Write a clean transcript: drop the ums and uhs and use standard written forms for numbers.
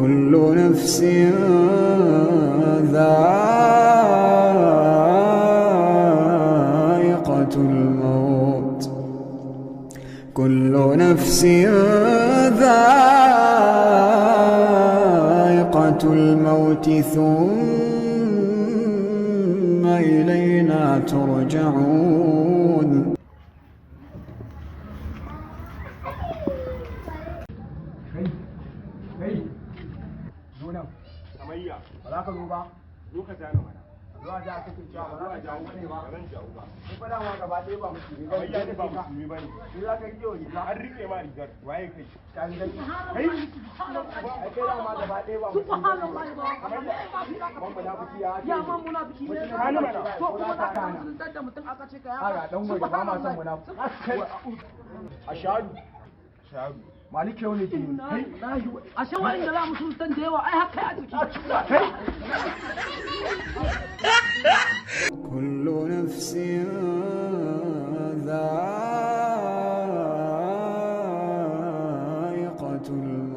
كل نفس ذائقة الموت كل نفس ذائقة الموت ثم إلينا ترجعون. zuwa da kake cewa ba za ka jawo bane ba ran jawo ba ko fada ma gaba ɗaya ba musulmi ba ya ne ba musulmi bane ni za ka yi wani an rike ma rigar waye kai ka ga kai ai kai da ma gaba ɗaya ba subhanallahi ba ban munafiki ya man munafiki ne kana mana to kuma da ka nan da mutum aka ce ka ya ga dan wai ba ma san munafiki ashadu maliki yau ne ke a shawarin da za mu sultan da yawa ai haka ya tuki كل نفس ذائقة الموت